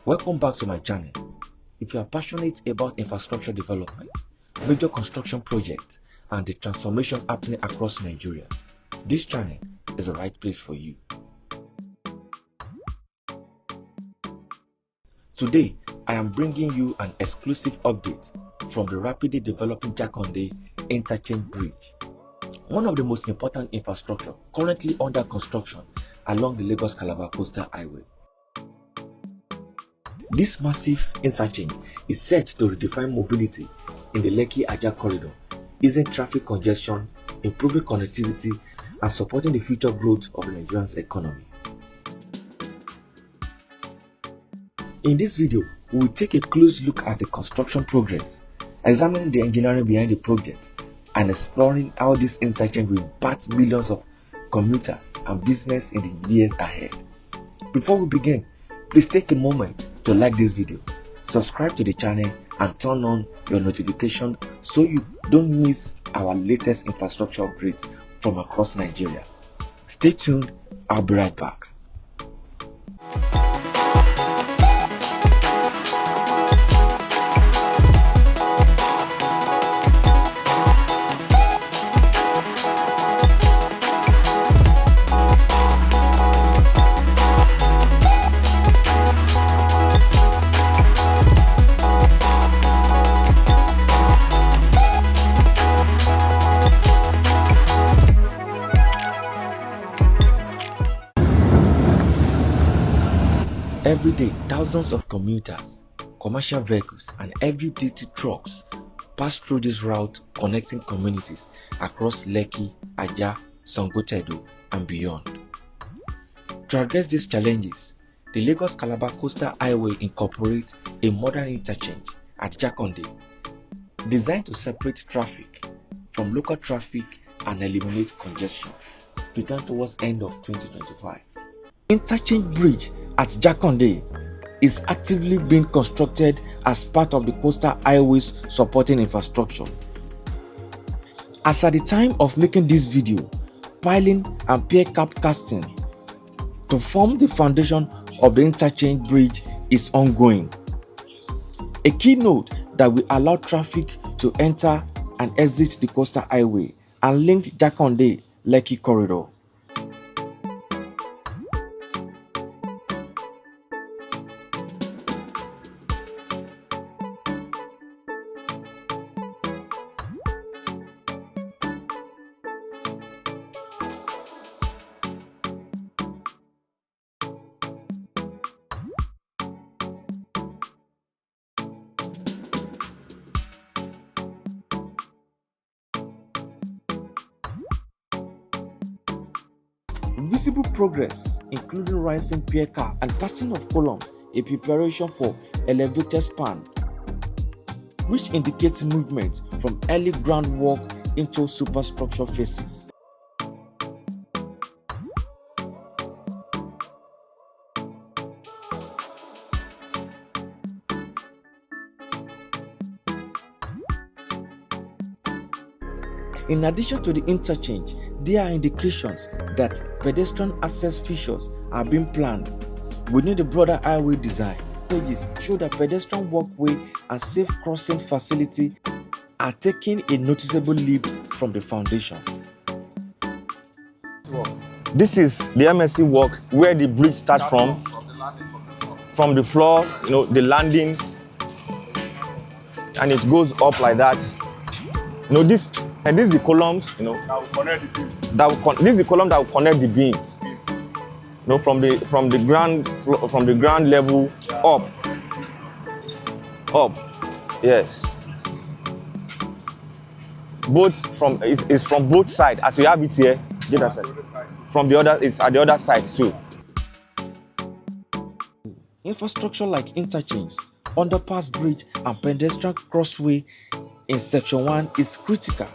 Welcome back to my channel. If you are passionate about infrastructure development, major construction projects, and the transformation happening across Nigeria, this channel is the right place for you. Today, I am bringing you an exclusive update from the rapidly developing Jakande Interchange Bridge, one of the most important infrastructure currently under construction along the Lagos-Calabar Coastal Highway. This massive interchange is set to redefine mobility in the Lekki-Ajah corridor, easing traffic congestion, improving connectivity, and supporting the future growth of Nigeria's economy. In this video, we will take a close look at the construction progress, examining the engineering behind the project, and exploring how this interchange will impact millions of commuters and business in the years ahead. Before we begin, please take a moment to like this video, subscribe to the channel, and turn on your notification so you don't miss our latest infrastructure upgrades from across Nigeria. Stay tuned, I'll be right back. Every day, thousands of commuters, commercial vehicles, and heavy-duty trucks pass through this route, connecting communities across Lekki, Ajah, Sangotedo, and beyond. To address these challenges, the Lagos-Calabar Coastal Highway incorporates a modern interchange at Jakande, designed to separate traffic from local traffic and eliminate congestion, began towards end of 2025. Interchange Bridge at Jakande is actively being constructed as part of the coastal highway's supporting infrastructure. As at the time of making this video, piling and pier cap casting to form the foundation of the interchange bridge is ongoing. A key note that will allow traffic to enter and exit the coastal highway and link Jakande-Lekki corridor. Visible progress, including rising pier cap and casting of columns, a preparation for elevated span, which indicates movement from early groundwork into superstructure phases. In addition to the interchange, there are indications that pedestrian access features are being planned within the broader highway design. Pages show that pedestrian walkway and safe crossing facility are taking a noticeable leap from the foundation. This is the MSC walk where the bridge starts from the floor, the landing, and it goes up like that. This is the columns, that will connect the beam. This is the column that will connect the beam. From the ground level up. Yes. It's from both sides. As you have it here, the other side. From the other, it's at the other side too. Infrastructure like interchange, underpass bridge, and pedestrian crossway in Section 1 is critical,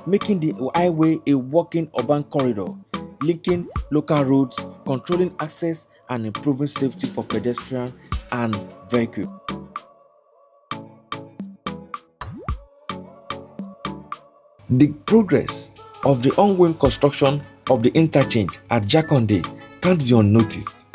making the highway a walking urban corridor, linking local roads, controlling access, and improving safety for pedestrians and vehicles. The progress of the ongoing construction of the interchange at Jakande can't be unnoticed.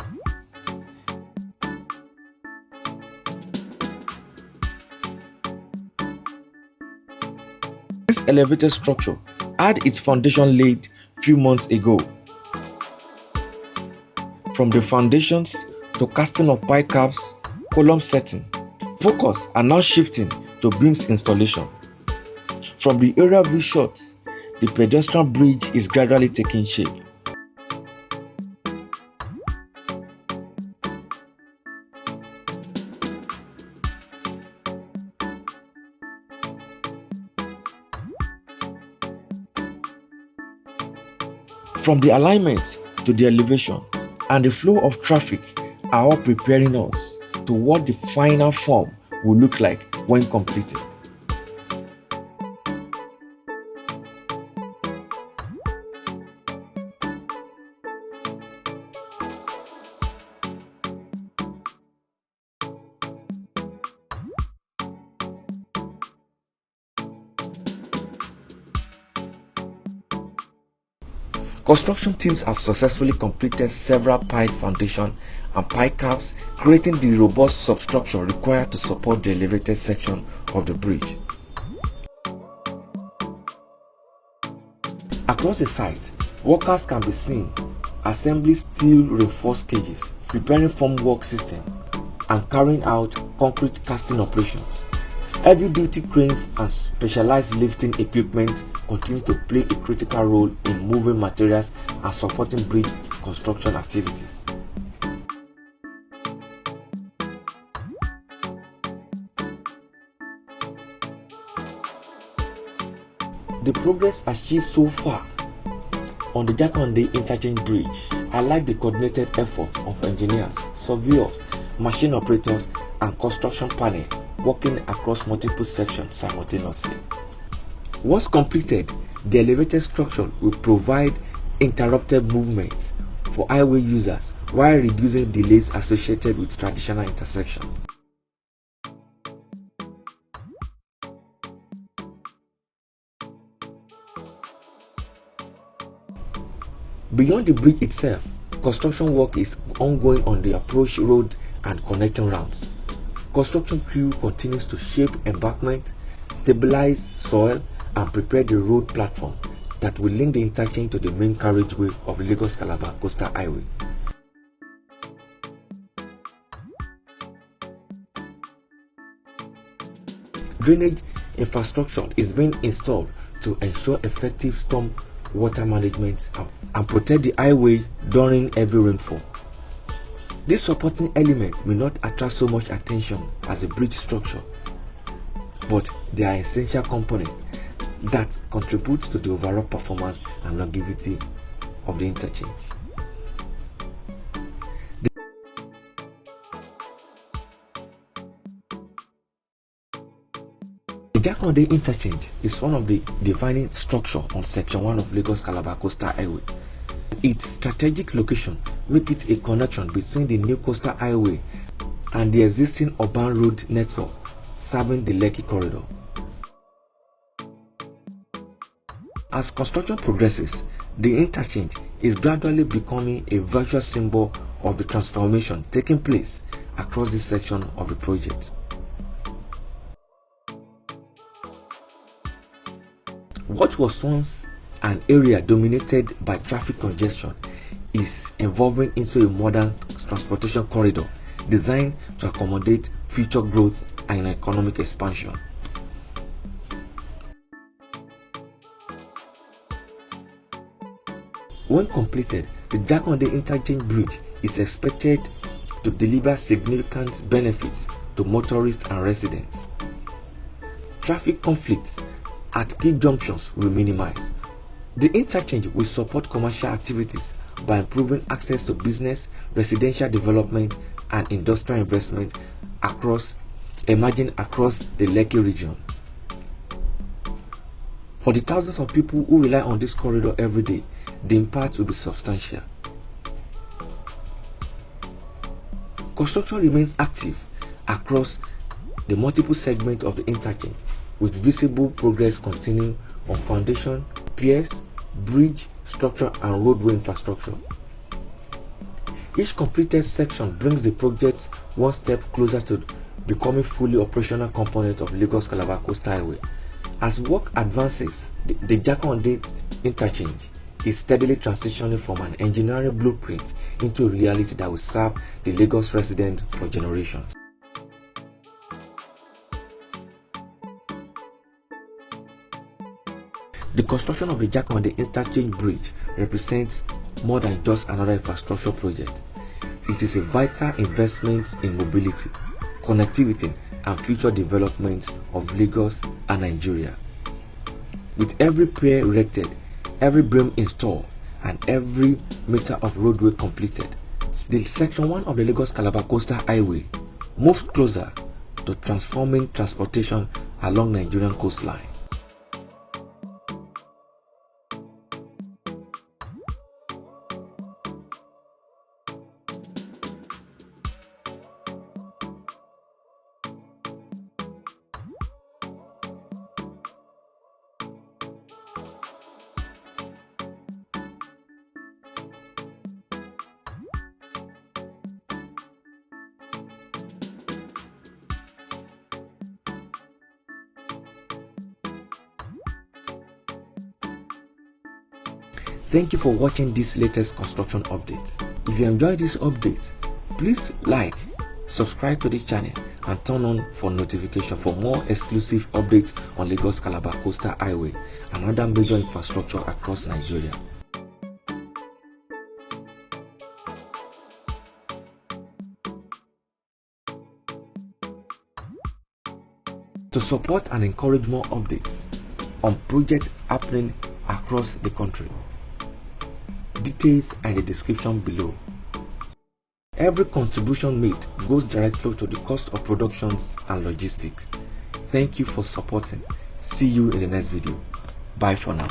This elevated structure had its foundation laid few months ago. From the foundations to casting of pipe caps, column setting, focus are now shifting to beams installation. From the aerial view shots, the pedestrian bridge is gradually taking shape. From the alignment to the elevation and the flow of traffic are all preparing us to what the final form will look like when completed. Construction teams have successfully completed several pipe foundation and pipe caps, creating the robust substructure required to support the elevated section of the bridge. Across the site, workers can be seen assembling steel reinforced cages, preparing formwork system, and carrying out concrete casting operations. Heavy-duty cranes and specialized lifting equipment continue to play a critical role in moving materials and supporting bridge construction activities. The progress achieved so far on the Jakande Interchange Bridge highlights the coordinated efforts of engineers, surveyors, machine operators, and construction panel working across multiple sections simultaneously. Once completed, the elevated structure will provide interrupted movement for highway users while reducing delays associated with traditional intersections. Beyond the bridge itself, construction work is ongoing on the approach road and connecting ramps. Construction crew continues to shape embankment, stabilize soil, and prepare the road platform that will link the interchange to the main carriageway of Lagos-Calabar Coastal Highway. Drainage infrastructure is being installed to ensure effective storm water management and protect the highway during heavy rainfall. These supporting elements may not attract so much attention as a bridge structure, but they are essential components that contributes to the overall performance and longevity of the interchange. The Jakande Interchange is one of the defining structures on Section 1 of Lagos-Calabar Coastal Highway. Its strategic location makes it a connection between the new coastal highway and the existing urban road network serving the Lekki corridor. As construction progresses, the interchange is gradually becoming a visual symbol of the transformation taking place across this section of the project. What was once an area dominated by traffic congestion is evolving into a modern transportation corridor designed to accommodate future growth and economic expansion. When completed, the Jakande Interchange Bridge is expected to deliver significant benefits to motorists and residents. Traffic conflicts at key junctions will minimize. The interchange will support commercial activities by improving access to business, residential development, and industrial investment emerging across the Lekki region. For the thousands of people who rely on this corridor every day, the impact will be substantial. Construction remains active across the multiple segments of the interchange, with visible progress continuing on foundation, piers, bridge structure, and roadway infrastructure. Each completed section brings the project one step closer to becoming fully operational component of Lagos-Calabar Coastal Highway, As work advances, the Jakande Interchange is steadily transitioning from an engineering blueprint into a reality that will serve the Lagos resident for generations. The construction of the Jakande Interchange Bridge represents more than just another infrastructure project. It is a vital investment in mobility, connectivity, and future development of Lagos and Nigeria. With every pier erected, every beam installed, and every meter of roadway completed, the Section 1 of the Lagos-Calabar Coastal Highway moves closer to transforming transportation along Nigerian coastline. Thank you for watching this latest construction update. If you enjoyed this update, please like, subscribe to the channel, and turn on for notification for more exclusive updates on Lagos-Calabar Coastal Highway and other major infrastructure across Nigeria. To support and encourage more updates on projects happening across the country, details are in the description below. Every contribution made goes directly to the cost of productions and logistics. Thank you for supporting. See you in the next video. Bye for now.